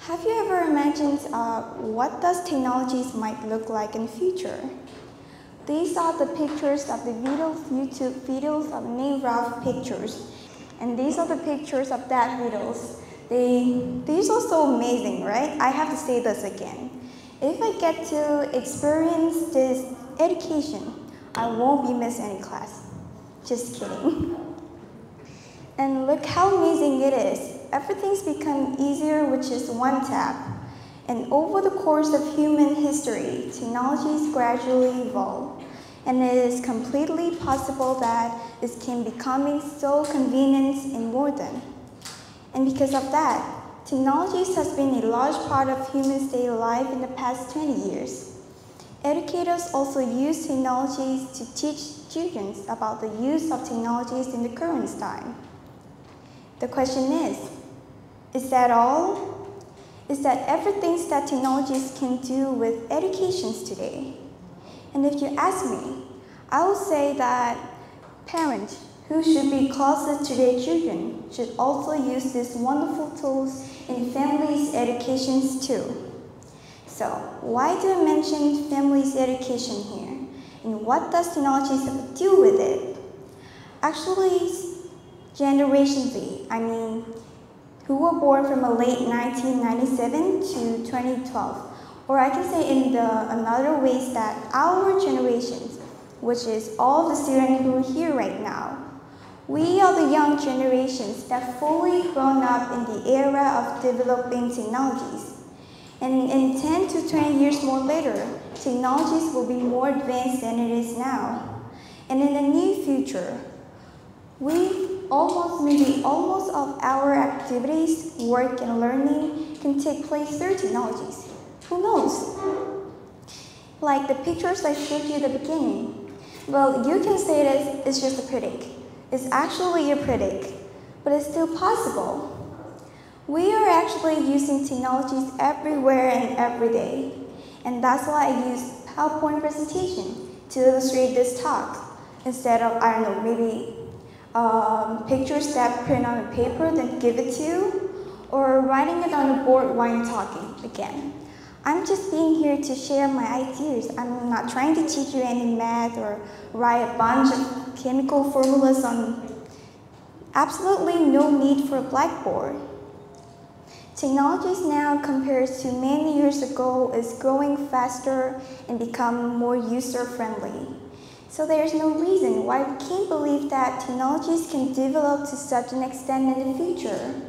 Have you ever imagined what does technologies might look like in the future? These are the pictures of the YouTube videos of named Ralph pictures. And these are the pictures of that videos. These are so amazing, right? I have to say this again. If I get to experience this education, I won't be missing any class. Just kidding. And look how amazing it is. Everything's become easier with just one tap. And over the course of human history, technologies gradually evolve. And it is completely possible that it can becoming so convenient and modern. And because of that, technologies has been a large part of human daily life in the past 20 years. Educators also use technologies to teach students about the use of technologies in the current time. The question is that all? Is that everything that technologies can do with educations today? And if you ask me, I will say that parents who should be closest to their children should also use these wonderful tools in families' educations too. So, why do I mention families' education here? And what does technology have to do with it? Actually, Generation Z, who were born from a late 1997 to 2012, or I can say in another ways that our generations, which is all the students who are here right now, we are the young generations that fully grown up in the era of developing technologies. And in 10 to 20 years more later, technologies will be more advanced than it is now. And in the near future, almost of our activities, work and learning can take place through technologies. Who knows? Like the pictures I showed you at the beginning. Well, you can say that it's just a predict. It's actually a predict, but it's still possible. We are actually using technologies everywhere and every day. And that's why I use PowerPoint presentation to illustrate this talk. Instead of, maybe pictures that print on a paper then give it to you, or writing it on a board while I'm talking again. I'm just being here to share my ideas. I'm not trying to teach you any math or write a bunch of chemical formulas on absolutely no need for a blackboard. Technologies now compared to many years ago is growing faster and become more user-friendly. So there's no reason why we can't believe that technologies can develop to such an extent in the future.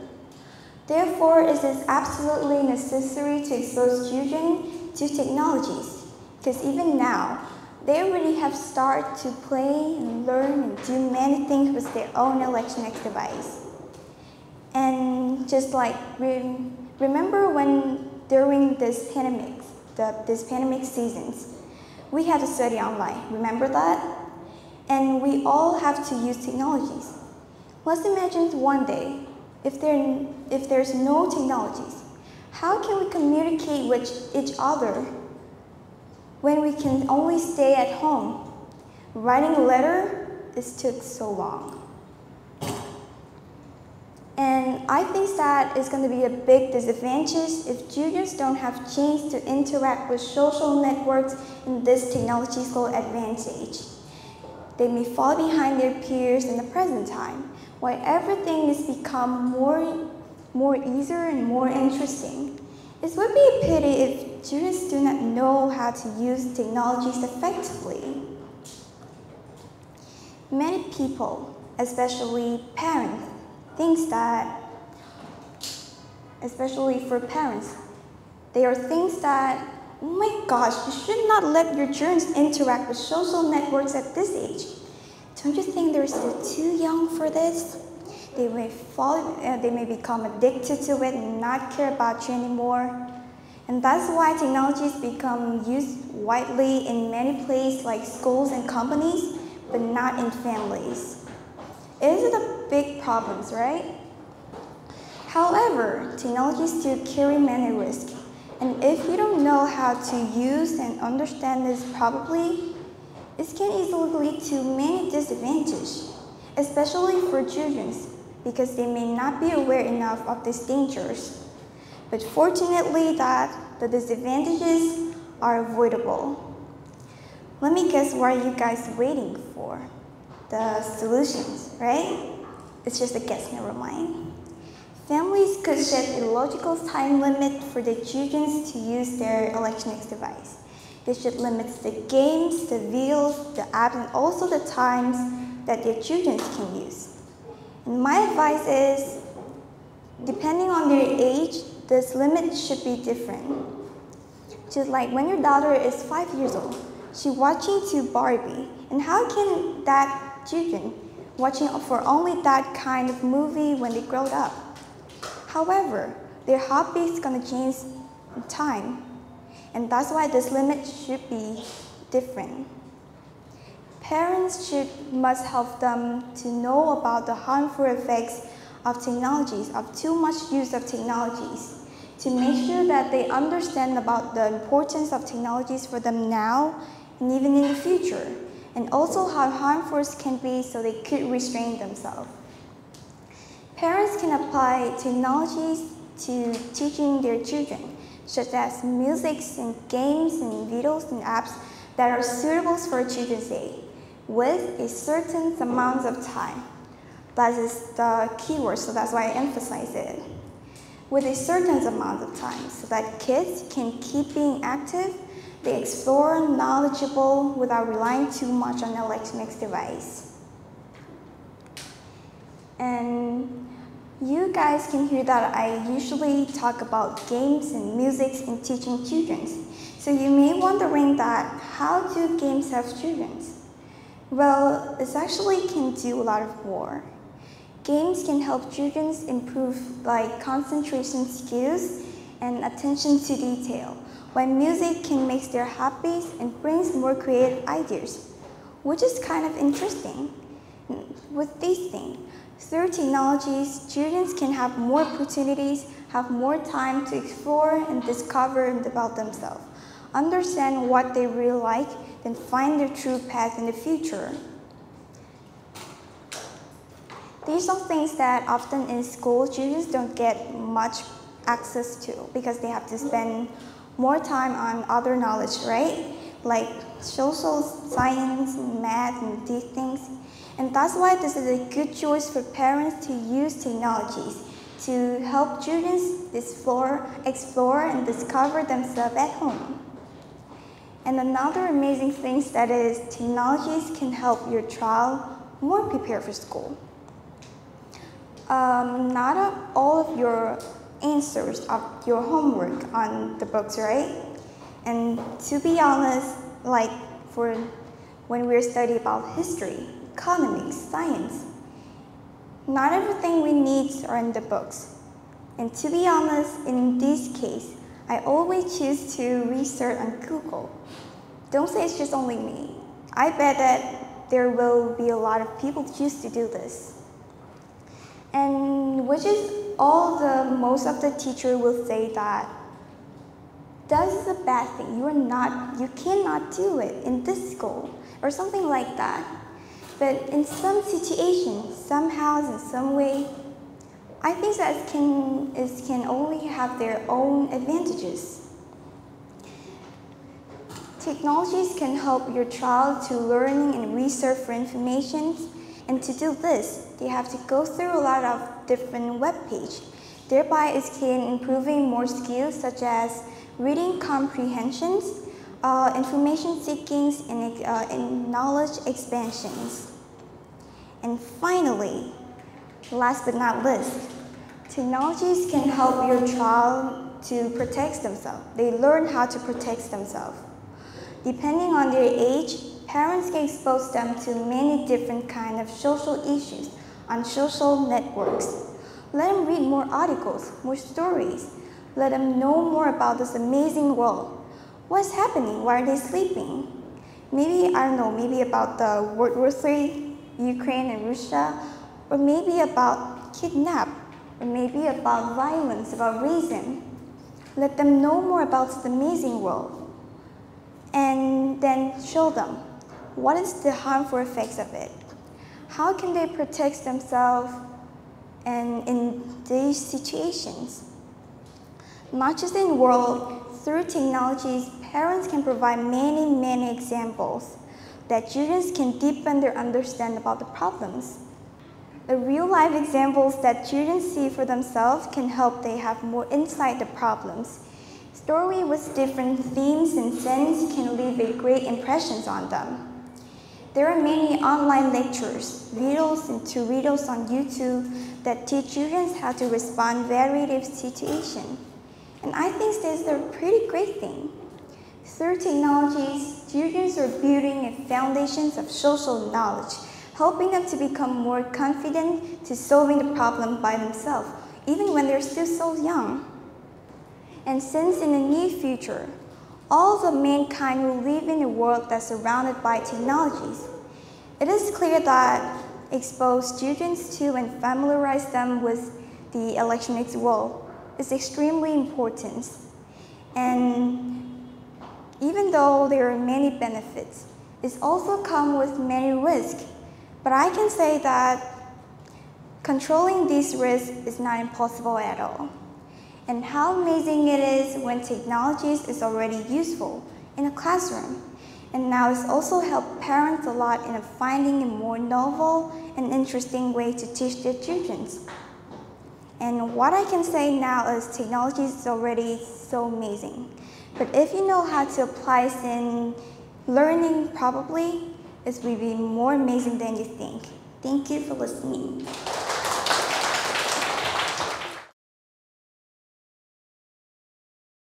Therefore, it is absolutely necessary to expose children to technologies, because even now, they already have started to play and learn and do many things with their own electronic device. And just like, remember when during this pandemic seasons, we had to study online, remember that? And we all have to use technologies. Let's imagine one day, if there's no technologies, how can we communicate with each other when we can only stay at home? Writing a letter, it took so long. And I think that is going to be a big disadvantage if students don't have a chance to interact with social networks in this technological advantage. They may fall behind their peers in the present time, while everything has become more easier and more interesting. It would be a pity if students do not know how to use technologies effectively. Many people, especially parents, things that, especially for parents, they are things that, oh my gosh, you should not let your children interact with social networks at this age. Don't you think they're still too young for this? They may become addicted to it and not care about you anymore. And that's why technologies become used widely in many places like schools and companies, but not in families. It is a big problem, right? However, technologies still carry many risks. And if you don't know how to use and understand this properly, it can easily lead to many disadvantages, especially for children, because they may not be aware enough of these dangers. but fortunately that the disadvantages are avoidable. Let me guess what are you guys waiting for? The solutions, right? It's just a guess, never mind. Families could set a logical time limit for their children to use their electronic device. They should limit the games, the videos, the apps, and also the times that their children can use. And my advice is, depending on their age, this limit should be different. Just like when your daughter is 5 years old, she's watching to Barbie, and how can that children watching for only that kind of movie when they grow up? However, their hobby is gonna change in time, and that's why this limit should be different. Parents must help them to know about the harmful effects of technologies, of too much use of technologies, to make sure that they understand about the importance of technologies for them now and even in the future, and also how harmful it can be so they could restrain themselves. Parents can apply technologies to teaching their children, such as music and games and videos and apps that are suitable for children's age, with a certain amount of time. That is the keyword, so that's why I emphasize it. With a certain amount of time, so that kids can keep being active, they explore knowledgeable without relying too much on electronic device. And you guys can hear that I usually talk about games and music in teaching children. So you may be wondering that how do games help children? Well, it actually can do a lot of more. Games can help children improve concentration skills and attention to detail, while music can make their hobbies and brings more creative ideas, which is kind of interesting. With these things, through technologies, students can have more opportunities, have more time to explore and discover and develop themselves, understand what they really like, and find their true path in the future. These are things that often in school, students don't get much access to because they have to spend more time on other knowledge, right? Like social science, math, and these things. And that's why this is a good choice for parents to use technologies to help children explore and discover themselves at home. And another amazing thing that is technologies can help your child more prepare for school. Not all of your answers of your homework on the books, right? And to be honest, like for when we're studying about history, economics, science, not everything we need are in the books. And to be honest, in this case, I always choose to research on Google. Don't say it's just only me. I bet that there will be a lot of people choose to do this. And which is most of the teacher will say that is a bad thing. You cannot do it in this school or something like that. But in some situations, somehow, in some way, I think that it can only have their own advantages. Technologies can help your child to learning and research for information. And to do this, they have to go through a lot of different web pages. Thereby, it can improving more skills such as reading comprehensions, information seekings, and knowledge expansions. And finally, last but not least, technologies can help your child to protect themselves. They learn how to protect themselves. Depending on their age, parents can expose them to many different kinds of social issues on social networks. Let them read more articles, more stories. Let them know more about this amazing world. What's happening? Why are they sleeping? Maybe, I don't know, maybe about the World War III, Ukraine and Russia, or maybe about kidnap, or maybe about violence, about racism. Let them know more about this amazing world. And then show them what is the harmful effects of it. How can they protect themselves in these situations? Not just in the world, through technologies, parents can provide many examples that students can deepen their understanding about the problems. The real-life examples that students see for themselves can help they have more insight into problems. Stories with different themes and sense can leave a great impressions on them. There are many online lectures, videos, and tutorials on YouTube that teach students how to respond to various situations. And I think this is a pretty great thing. Through technologies, students are building a foundation of social knowledge, helping them to become more confident to solving the problem by themselves, even when they're still so young. And since in the near future, all of mankind will live in a world that's surrounded by technologies, it is clear that expose students to and familiarize them with the electronic world is extremely important. And even though there are many benefits, it also comes with many risks. But I can say that controlling these risks is not impossible at all. And how amazing it is when technology is already useful in a classroom. And now it's also helped parents a lot in finding a more novel and interesting way to teach their children. And what I can say now is technology is already so amazing. But if you know how to apply it in learning, probably it will be more amazing than you think. Thank you for listening.